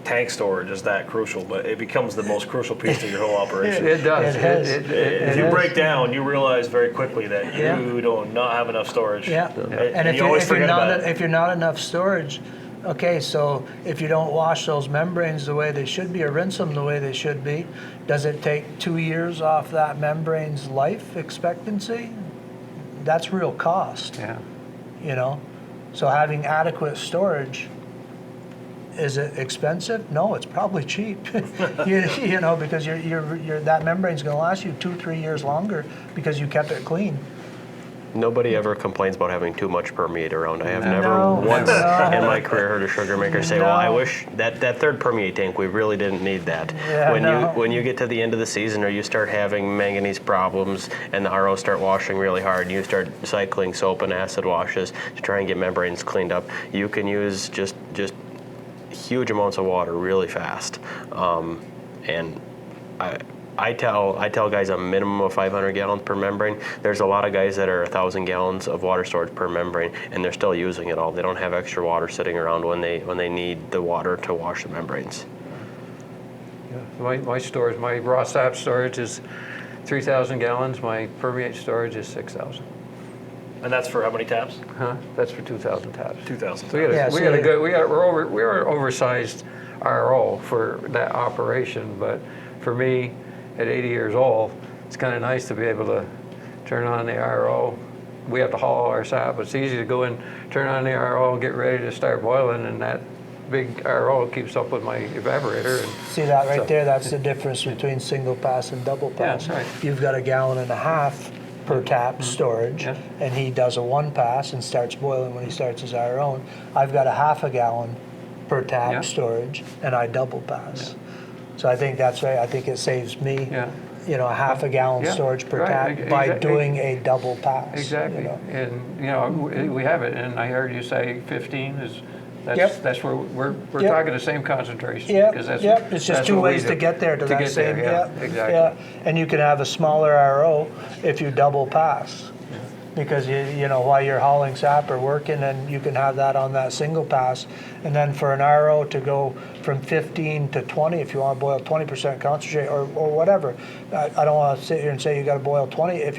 tank storage is that crucial, but it becomes the most crucial piece to your whole operation. It does. It is. If you break down, you realize very quickly that Yeah. you do not have enough storage. Yeah. And, if you always if you're forget not about it. if you're not enough storage, okay, so if you don't wash those membranes the way they should be or rinse them the way they should be, does it take 2 years off that membrane's life expectancy? That's real cost. Yeah. So having adequate storage, is it expensive? No, it's probably cheap. Because that membrane's going to last you 2-3 years longer because you kept it clean. Nobody ever complains about having too much permeate around. I have never No, once no. in my career heard a sugar maker say, "Well, I No. wish that third permeate tank, we really didn't need that." Yeah, no. When you get to the end of the season, or you start having manganese problems, and the ROs start washing really hard, and you start cycling soap and acid washes to try and get membranes cleaned up, you can use just huge amounts of water really fast. And I tell guys a minimum of 500 gallons per membrane. There's a lot of guys that are 1,000 gallons of water storage per membrane, and they're still using it all. They don't have extra water sitting around when they need the water to wash the membranes. My storage, my raw sap storage is 3,000 gallons. My permeate storage is 6,000. And that's for how many taps? That's for 2,000 taps. 2,000. So we got Yeah, a, we so got a they- good, we're oversized RO for that operation, but for me, at 80 years old, it's kind of nice to be able to turn on the RO. We have to haul our sap, but it's easy to go in, turn on the RO, get ready to start boiling, and that big RO keeps up with my evaporator. And See that right So- there? That's the difference between single pass and double pass. that's right. You've got 1.5 gallons per tap storage, Yeah. and he does a 1 pass and starts boiling when he starts his RO. I've got 0.5 gallon per tap Yeah. storage, and I double pass. So I think that's right. I think it saves me, Yeah. 0.5 gallon Yeah, storage per right, tap by exactly. doing a double pass. Exactly, and we have it, and I heard you say 15 is, Yep. that's where we're Yep. talking the same concentration. Yep, 'cause that's- yep, it's just that's 2 what we ways do. to get there to that get same, there, yeah. exactly. Yeah, and you can have a smaller RO if you double pass. Because while you're hauling sap or working, and you can have that on that single pass. And then for an RO to go from 15 to 20, if you want to boil 20% concentrate or whatever. I don't want to sit here and say you got to boil 20. If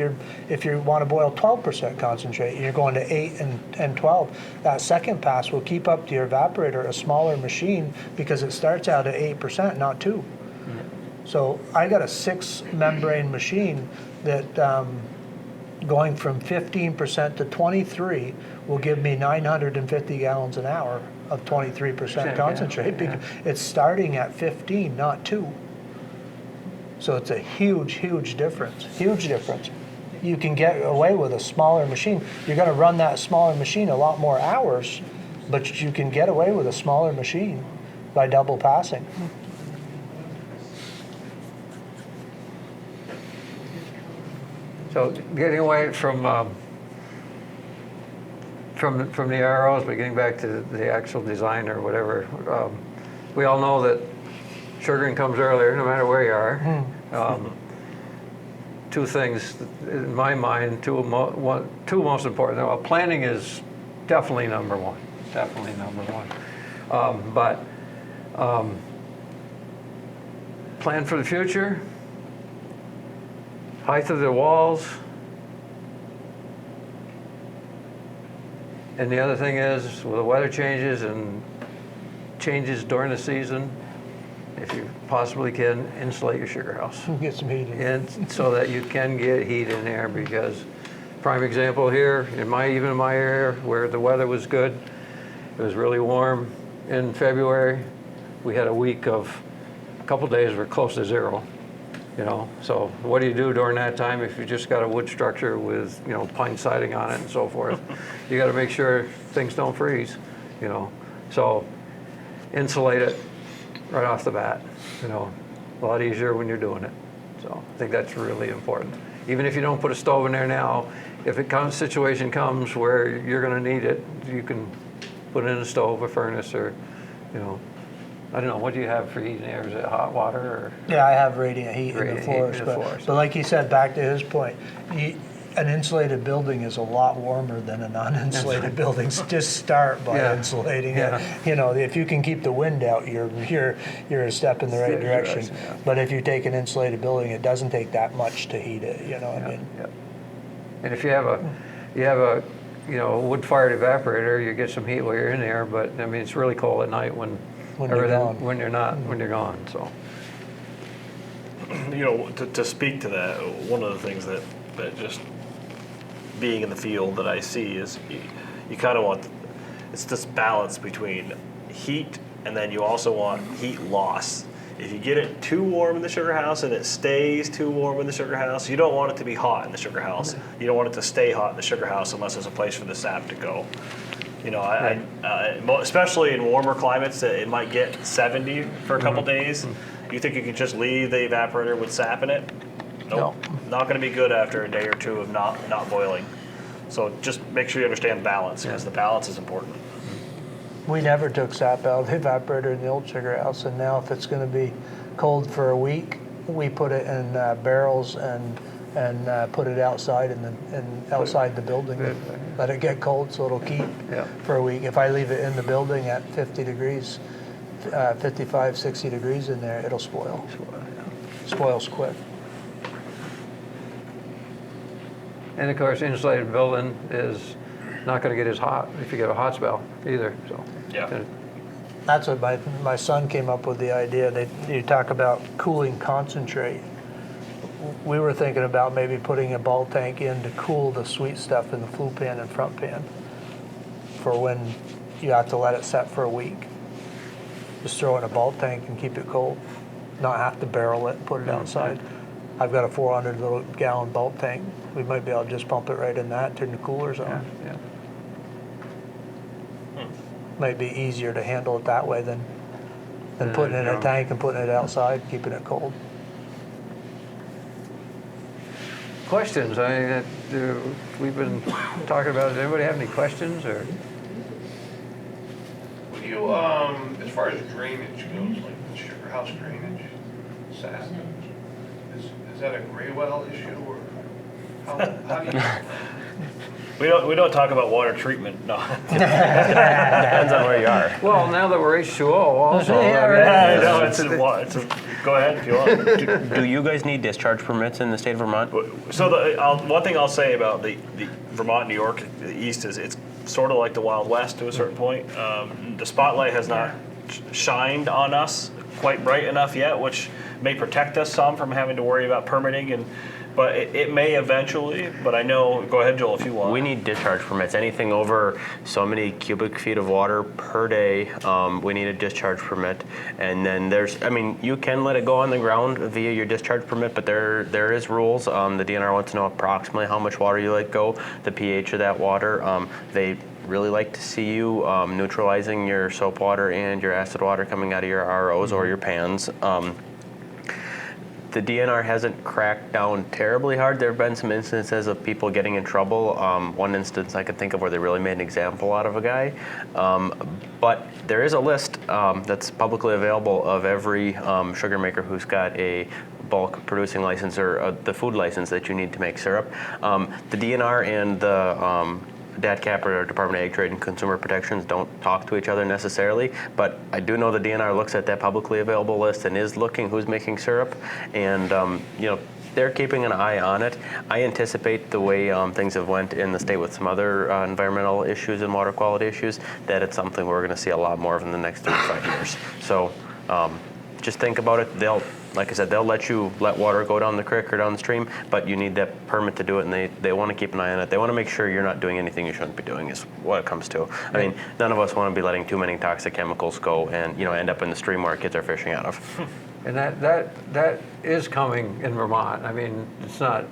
you want to boil 12% concentrate, you're going to 8 and 12. That second pass will keep up to your evaporator, a smaller machine, because it starts out at 8%, not 2. So I got a 6 membrane machine that going from 15% to 23 will give me 950 gallons an hour of 23% Yeah, concentrate. yeah. Because it's starting at 15, not 2. So it's a huge difference. Huge difference. You can get away with a smaller machine. You're going to run that smaller machine a lot more hours, but you can get away with a smaller machine by double passing. So getting away from the ROs, but getting back to the actual design or whatever, we all know that sugaring comes earlier, no matter where you are. Two things, in my mind, two most important. Well, planning is definitely number one. Definitely number one. But plan for the future. Height of the walls. And the other thing is, with the weather changes and changes during the season, if you possibly can, insulate your sugar house. Get some heat in. And so that you can get heat in there, because prime example here, even in my area where the weather was good, It was really warm in February. We had a couple days were close to 0, So what do you do during that time if you just got a wood structure with, pine siding on it and so forth? You got to make sure things don't freeze, So insulate it right off the bat, a lot easier when you're doing it. So I think that's really important. Even if you don't put a stove in there now, if situation comes where you're going to need it, you can put in a stove, a furnace, or, I don't know, what do you have for heat and air? Is it hot water or? Yeah, I have radiant heat in Radiant the heat floors, in the but, floors. but like you said, back to his point, an insulated building is a lot warmer than a non-insulated building. Just start by Yeah. insulating Yeah. it. If you can keep the wind out, you're a step in the right direction. Yeah. But if you take an insulated building, it doesn't take that much to heat it. I mean, Yeah. And if you have a wood-fired evaporator, you get some heat while you're in there, but I mean, it's really cold at night when you're gone. when you're gone, so. To speak to that, one of the things that just being in the field that I see is you kind of want, it's this balance between heat and then you also want heat loss. If you get it too warm in the sugar house and it stays too warm in the sugar house, you don't want it to be hot in the sugar house. You don't want it to stay hot in the sugar house unless there's a place for the sap to go. Especially in warmer climates, it might get 70 for a couple days. You think you could just leave the evaporator with sap in it? Nope. Not going to be good after a day or two of not boiling. So just make sure you understand balance, because the balance is important. we never took sap out of the evaporator in the old sugar house, and now if it's going to be cold for a week, we put it in barrels and put it outside outside the building. Let it get cold so it'll keep for a week. If I leave it in the building at 50 degrees, 55, 60 degrees in there, it'll spoil. Spoils quick. And of course, insulated building is not going to get as hot if you get a hot spell either. So Yeah. That's what my son came up with the idea. You talk about cooling concentrate. We were thinking about maybe putting a bulk tank in to cool the sweet stuff in the flue pan and front pan for when you have to let it set for a week. Just throw it in a bulk tank and keep it cold. Not have to barrel it and put it outside. I've got a 400 little gallon bulk tank. We might be able to just pump it right in that, turn the coolers on. yeah. Might be easier to handle it that way than putting it in a tank and putting it outside, keeping it cold. Questions? We've been talking about. Does anybody have any questions or? Would you, as far as drainage goes, like the sugar house drainage, sap, is that a gray well issue or how do you? We don't talk about water treatment. No. Depends on where you are. Well, now that we're H2O, also. I know go ahead if you want. Do you guys need discharge permits in the state of Vermont? So one thing I'll say about the Vermont, New York, the East is it's sort of like the Wild West to a certain point. The spotlight has not shined on us quite bright enough yet, which may protect us some from having to worry about permitting but it may eventually. But I know. Go ahead, Joel, if you want. We need discharge permits. Anything over so many cubic feet of water per day, we need a discharge permit. And then you can let it go on the ground via your discharge permit, but there is rules. The DNR wants to know approximately how much water you let go, the pH of that water. They really like to see you neutralizing your soap water and your acid water coming out of your ROs or your pans. The DNR hasn't cracked down terribly hard. There have been some instances of people getting in trouble. One instance I could think of where they really made an example out of a guy. But there is a list that's publicly available of every sugar maker who's got a bulk producing license or the food license that you need to make syrup. The DNR and the DATCAP or Department of Ag Trade and Consumer Protections don't talk to each other necessarily, but I do know the DNR looks at that publicly available list and is looking who's making syrup, and they're keeping an eye on it. I anticipate the way things have went in the state with some other environmental issues and water quality issues, that it's something we're going to see a lot more of in the next 3 to 5 years. So just think about it. like I said, they'll let you let water go down the creek or down the stream, but you need that permit to do it, and they want to keep an eye on it. They want to make sure you're not doing anything you shouldn't be doing is what it comes to. I mean, none of us want to be letting too many toxic chemicals go and, end up in the stream where our kids are fishing out of. And that is coming in Vermont. I mean, it's not,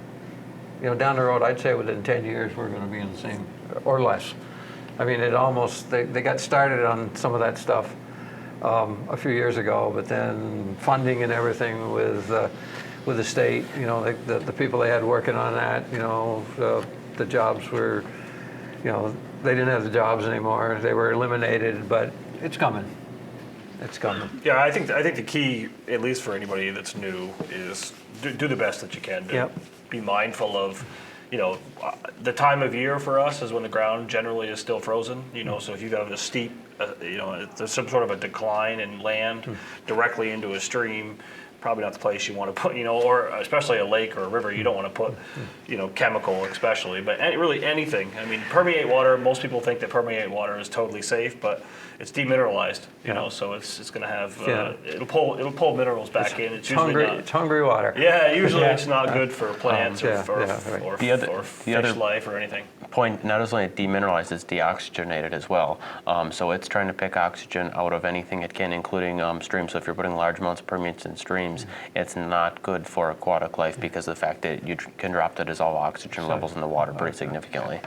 down the road, I'd say within 10 years, we're going to be in the same, or less. I mean, they got started on some of that stuff a few years ago, but then funding and everything with the state, the people they had working on that, the jobs were, they didn't have the jobs anymore. They were eliminated, but it's coming. It's coming. Yeah, I think the key, at least for anybody that's new, is do the best that you can do. Yep. Be mindful of, the time of year for us is when the ground generally is still frozen. So if you have a steep, there's some sort of a decline in land directly into a stream, probably not the place you want to put, or especially a lake or a river, you don't want to put, chemical especially, but really anything. I mean, permeate water, most people think that permeate water is totally safe, but it's demineralized, so it's going to have, it'll pull minerals back in. It's usually not. It's hungry water. Yeah, usually it's not good for plants or The fish other life or anything. Point, not only demineralized, it's deoxygenated as well. So it's trying to pick oxygen out of anything it can, including streams. So if you're putting large amounts of permeates in streams, it's not good for aquatic life because of the fact that you can drop the dissolved oxygen levels in the water pretty significantly.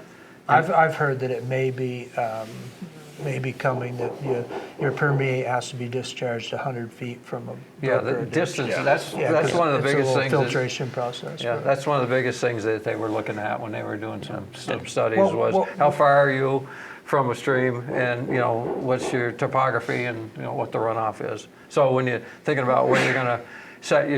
I've heard that it may be coming that your permeate has to be discharged 100 feet from a brook or The a ditch. distance, Yeah. that's one of the biggest things. Filtration process. Yeah, that's one of the biggest things that they were looking at when they were doing some studies Well, how far are you from a stream and, what's your topography and, what the runoff is. So when you're thinking about where you're going to set,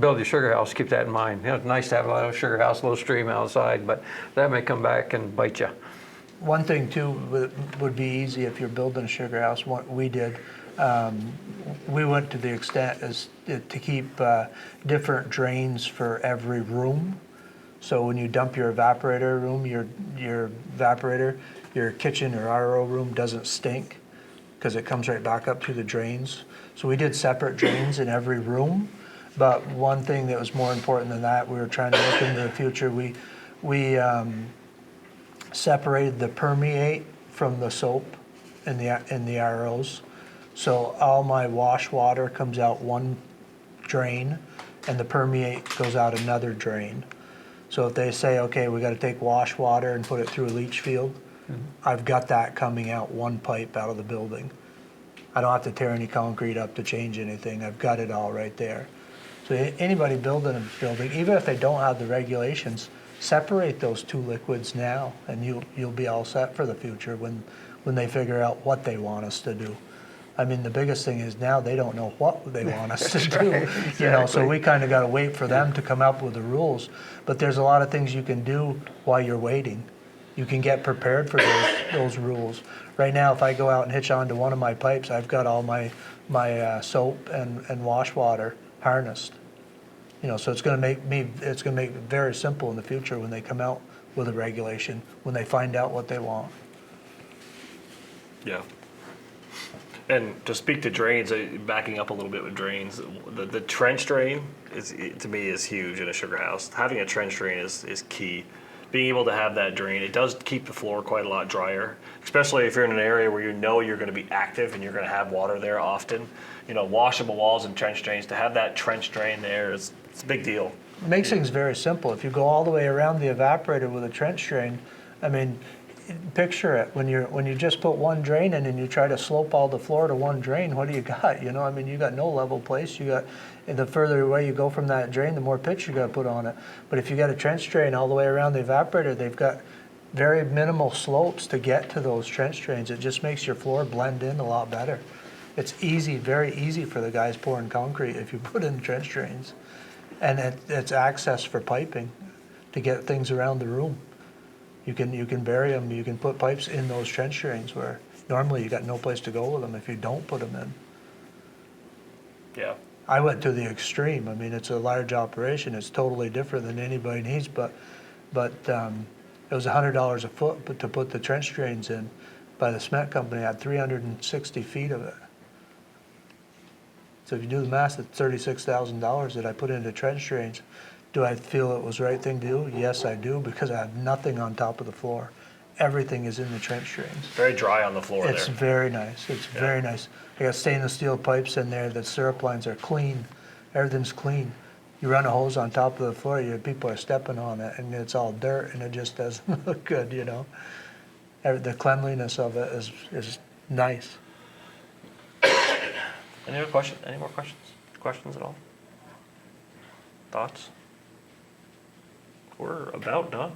build your sugar house, keep that in mind. It's nice to have a little sugar house, a little stream outside, but that may come back and bite you. One thing too would be easy if you're building a sugar house. What we did, we went to the extent as to keep different drains for every room. So when you dump your evaporator room, your evaporator, your kitchen or RO room doesn't stink because it comes right back up to the drains. So we did separate drains in every room. But one thing that was more important than that, we were trying to look into the future. We separated the permeate from the soap in the ROs. So all my wash water comes out one drain and the permeate goes out another drain. So if they say, okay, we got to take wash water and put it through a leach field, I've got that coming out one pipe out of the building. I don't have to tear any concrete up to change anything. I've got it all right there. So anybody building a building, even if they don't have the regulations, separate those two liquids now, and you'll be all set for the future when they figure out what they want us to do. I mean, the biggest thing is now they don't know what they want us to do. Exactly. So we kind of got to wait for them to come up with the rules. But there's a lot of things you can do while you're waiting. You can get prepared for those rules. Right now, if I go out and hitch onto one of my pipes, I've got all my soap and wash water harnessed. So it's going to make it very simple in the future when they come out with a regulation, when they find out what they want. Yeah. And to speak to drains, backing up a little bit with drains, the trench drain to me is huge in a sugar house. Having a trench drain is key. Being able to have that drain, it does keep the floor quite a lot drier, especially if you're in an area where you're going to be active and you're going to have water there often. Washable walls and trench drains, to have that trench drain there it's a big deal. It makes things very simple. If you go all the way around the evaporator with a trench drain, I mean, picture it. When you just put one drain in and you try to slope all the floor to one drain, what do you got? You got no level place. And the further away you go from that drain, the more pitch you got to put on it. But if you got a trench drain all the way around the evaporator, they've got very minimal slopes to get to those trench drains. It just makes your floor blend in a lot better. It's easy, very easy for the guys pouring concrete if you put in trench drains. And it's access for piping to get things around the room. You can bury them. You can put pipes in those trench drains where normally you got no place to go with them if you don't put them in. Yeah. I went to the extreme. I mean, it's a large operation. It's totally different than anybody needs, but it was $100 a foot to put the trench drains in by the cement company. I had 360 feet of it. So if you do the math, it's $36,000 that I put into trench drains. Do I feel it was the right thing to do? Yes, I do, because I have nothing on top of the floor. Everything is in the trench drains. Very dry on the floor It's there. very nice. It's very nice. I got stainless steel pipes in there. The syrup lines are clean. Everything's clean. You run a hose on top of the floor, people are stepping on it, and it's all dirt, and it just doesn't look good, you know. The cleanliness of it is nice. Any other questions? Any more questions? Questions at all? Thoughts? We're about done.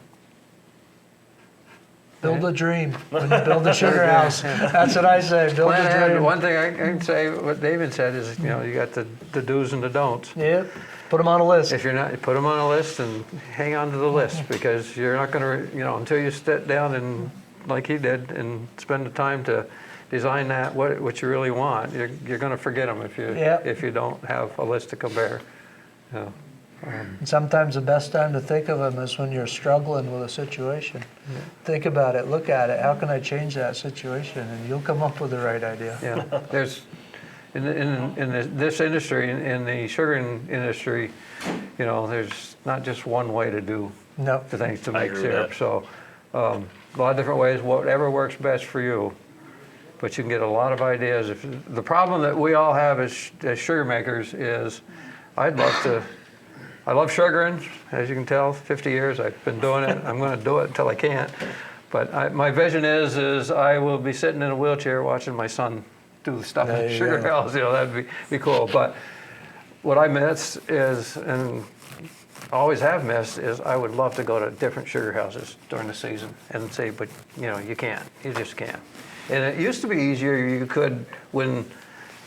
Build a dream when you build a sugar house. That's what I say. Build Plan a ahead. dream. One thing I can say, what David said is, you know, you got the do's and the don'ts. Yep. Put them on a list. If you're not, put them on a list and hang on to the list, because you're not going to, you know, until you sit down and, like he did, and spend the time to design that, what you really want, you're going to forget them if you don't have a list to compare. Yeah. And sometimes the best time to think of them is when you're struggling with a situation. Think about it, look at it, how can I change that situation? And you'll come up with the right idea. Yeah, there's, this industry, in the sugar industry, you know, there's not just one way to do No. the things to I make agree with syrup. that. So a lot of different ways, whatever works best for you. But you can get a lot of ideas. The problem that we all have as sugar makers is, I love sugaring, as you can tell, 50 years I've been doing it. I'm going to do it until I can't. But my vision is I will be sitting in a wheelchair watching my son do the stuff There in you sugar go. mills. You know, that'd be cool. But what I miss is, and always have missed, is I would love to go to different sugar houses during the season and say, but you know, you can't. You just can't. And it used to be easier. You could, when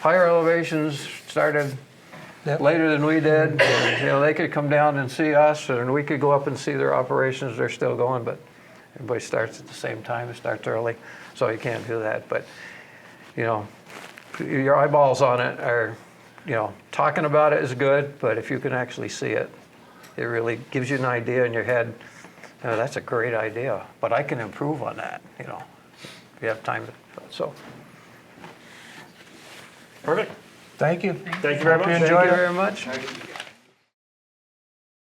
higher elevations started Yep. later than we did, and, you know, they could come down and see us, and we could go up and see their operations. They're still going, but everybody starts at the same time. It starts early, so you can't do that. But, you know, your eyeballs on it are, you know, talking about it is good, but if you can actually see it, it really gives you an idea in your head. You know, that's a great idea, but I can improve on that, you know, if you have time. So. Perfect. Thank you. Thank you very Hope much. you enjoyed Thank you it. very much. Thank you.